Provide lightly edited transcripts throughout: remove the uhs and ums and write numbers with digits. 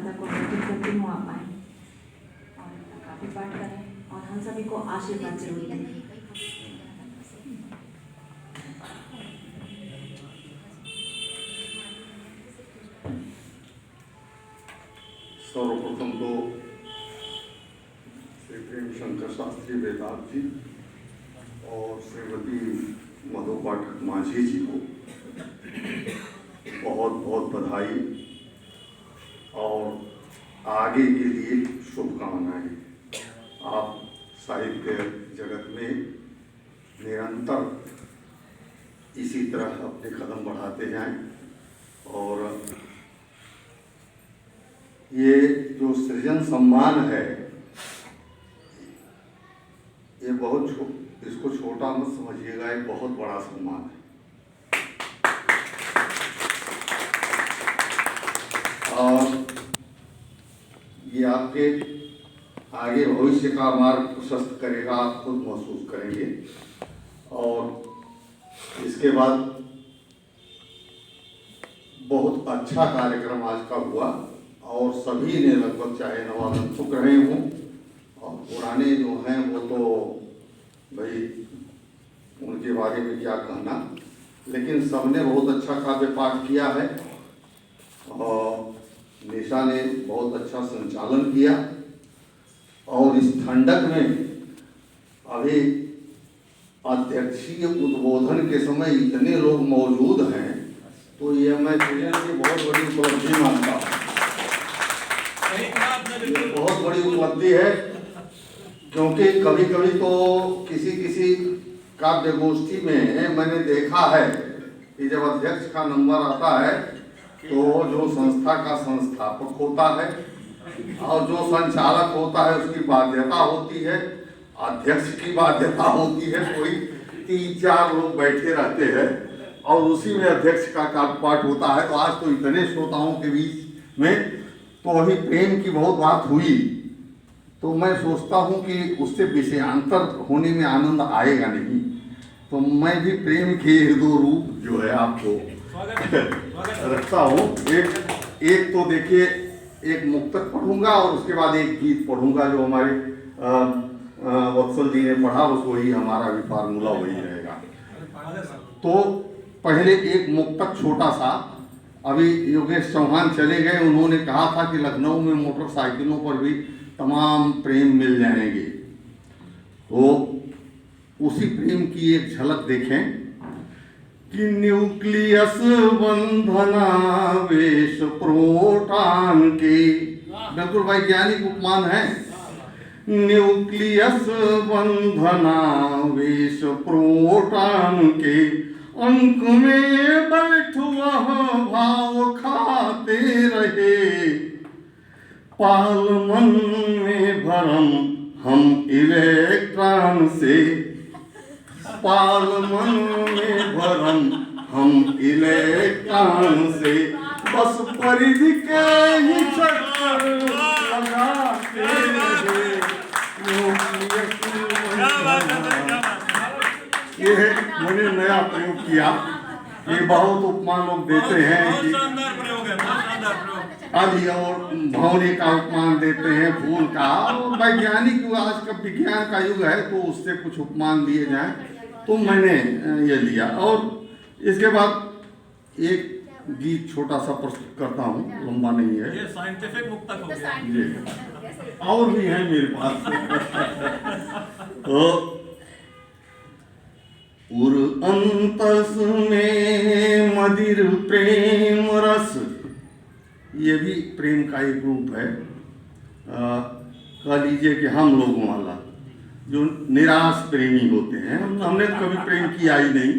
प्रार्थना को प्रकट करती हूँ, आप आए और काफी पाठ करें और हम सभी को आशीर्वाद जरूर दें। सर्वप्रथम तो श्री प्रेम शंकर शास्त्री वेदांत जी और श्रीमती मधु पाठक माझी जी को बहुत बहुत बधाई और आगे के लिए शुभकामनाएं। आप साहित्य जगत में निरंतर इसी तरह अपने कदम बढ़ाते जाएं और ये जो सृजन सम्मान है ये इसको छोटा मत समझिएगा, एक बहुत बड़ा सम्मान है। और ये आपके आगे भविष्य का मार्ग प्रशस्त करेगा, आप खुद महसूस करेंगे। और इसके बाद बहुत अच्छा कार्यक्रम आज का हुआ और सभी ने लगभग चाहे नवागंतुक रहे हों और पुराने जो हैं वो तो भाई उनके बारे में क्या कहना, लेकिन सबने बहुत अच्छा काव्य पाठ किया है और निशा ने बहुत अच्छा संचालन किया। और इस ठंडक में अभी अध्यक्षीय उद्बोधन के समय इतने लोग मौजूद हैं तो ये मैं सृजन की बहुत बड़ी उपलब्धि मानता हूँ। ये बहुत बड़ी उपलब्धि है क्योंकि कभी कभी तो किसी काव्य गोष्ठी में मैंने देखा है कि जब अध्यक्ष का नंबर आता है तो जो संस्था का संस्थापक होता है और जो संचालक होता है उसकी बाध्यता होती है, अध्यक्ष की बाध्यता होती है। कोई 3-4 लोग बैठे रहते हैं और उसी में अध्यक्ष का काव्य पाठ होता है। तो आज तो इतने श्रोताओं के बीच में तो अभी प्रेम की बहुत बात हुई तो मैं सोचता हूँ कि उससे विषयांतर होने में आनंद आएगा नहीं, तो मैं भी प्रेम के 1-2 रूप जो है आपको रखता हूँ। एक तो देखिए, एक मुक्तक पढ़ूंगा और उसके बाद एक गीत पढ़ूंगा जो हमारे वत्सल जी ने पढ़ा, बस वही हमारा भी फार्मूला वही रहेगा। तो पहले एक मुक्तक छोटा सा, अभी योगेश चौहान चले गए, उन्होंने कहा था कि लखनऊ में मोटरसाइकिलों पर भी तमाम प्रेम मिल जाएंगे, तो उसी प्रेम की एक झलक देखें कि न्यूक्लियस बंधनावेश प्रोटॉन के, बिल्कुल वैज्ञानिक उपमान है। न्यूक्लियस बंधनावेश प्रोटॉन के अंक में बैठ वह भाव खाते रहे, पालमन में भरम हम इलेक्ट्रॉन से, पालमन में भरम हम इलेक्ट्रॉन से, बस परिधि के ही चक्कर लगाते रहे। ये मैंने नया प्रयोग किया, ये बहुत उपमान लोग देते हैं कि आदि और भौरे का उपमान देते हैं, फूल का, और वैज्ञानिक आज का विज्ञान का युग है तो उससे कुछ उपमान दिए जाएं, तो मैंने ये लिया। और इसके बाद एक गीत छोटा सा प्रस्तुत करता हूँ, लंबा नहीं है, ये साइंटिफिक मुक्तक हो गया। ये और भी है मेरे पास। तो उर अंतस में मदिर प्रेम रस, ये भी प्रेम का एक रूप है। कह लीजिए कि हम लोगों वाला जो निराश प्रेमी होते हैं, हमने तो कभी प्रेम किया ही नहीं।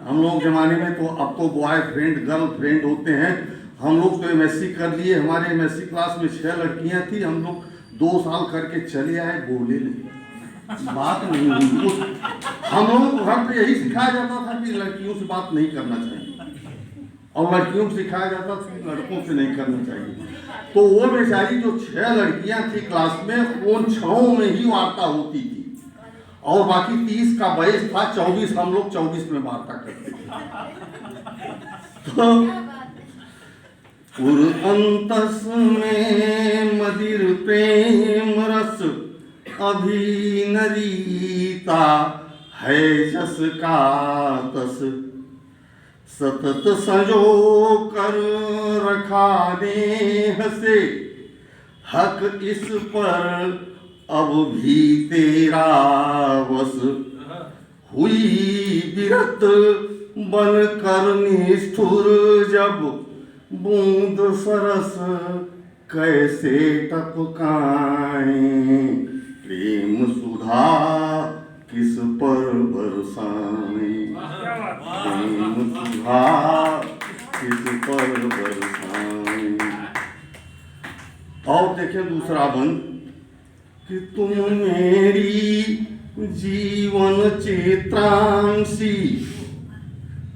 हम लोग जमाने में तो अब तो बॉयफ्रेंड गर्लफ्रेंड होते हैं। हम लोग तो एमएससी कर लिए, हमारे एमएससी क्लास में 6 लड़कियां थी, हम लोग 2 साल करके चले आए, बोले नहीं, बात नहीं हुई। हम लोगों को घर पे यही सिखाया जाता था कि लड़कियों से बात नहीं करना चाहिए और लड़कियों को सिखाया जाता था कि लड़कों से नहीं करना चाहिए। तो वो बेचारी जो 6 लड़कियां थी क्लास में, उन 6 में ही वार्ता होती थी और बाकी 30 का बैच था, 24 हम लोग 24 में वार्ता करते थे। तो उर अंतस में मदिर प्रेम रस अभिनरीता है जस का तस। सतत संजो कर रखा नेह से हक इस पर अब भी तेरा वश। हुई विरत बन कर निष्ठुर जब बूंद सरस कैसे टपकाएं। प्रेम सुधा किस पर बरसाएं। प्रेम सुधा किस पर बरसाएं। और देखें दूसरा बंद कि तुम मेरी जीवन चित्रांशी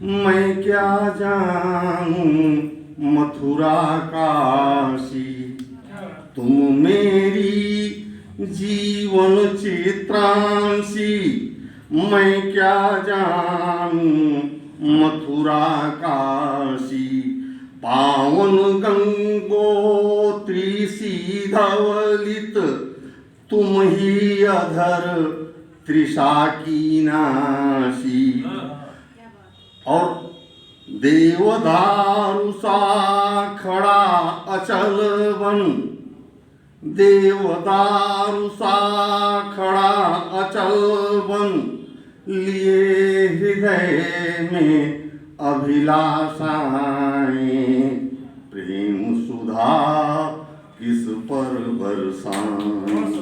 मैं क्या जानूं मथुरा काशी। तुम मेरी जीवन चित्रांशी मैं क्या जानूं मथुरा काशी। पावन गंगोत्री सीधवलित तुम ही अधर त्रिषा की नाशी। और देवदारु सा खड़ा अचल वन। देवदारु सा खड़ा अचल वन लिए हृदय में अभिलाषाएं। प्रेम सुधा किस पर बरसाएं।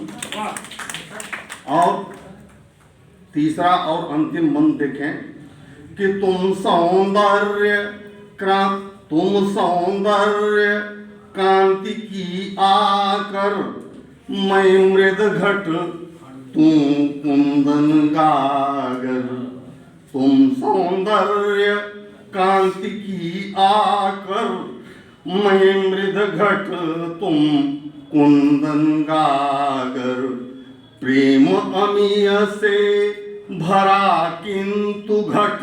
और तीसरा और अंतिम मंत्र देखें कि तुम सौंदर्य कांति की आकर मैं मृद घट तुम कुंदन गागर। तुम सौंदर्य कांति की आकर मैं मृद घट तुम कुंदन गागर। प्रेम अमीय से भरा किंतु घट।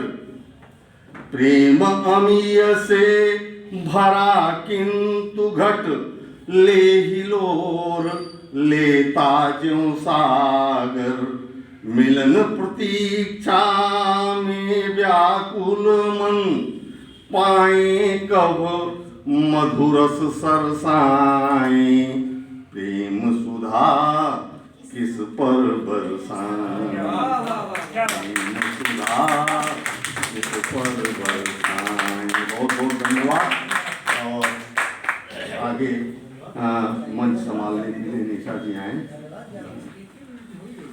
प्रेम अमीय से भरा किंतु घट ले ही लोर लेता ज्यों सागर। मिलन प्रतीक्षा में व्याकुल मन पाए कब मधुरस सरसाएं। प्रेम सुधा किस पर बरसाएं। प्रेम सुधा किस पर बरसाएं। बहुत बहुत धन्यवाद। और आगे मंच संभालने के लिए निशा जी आए।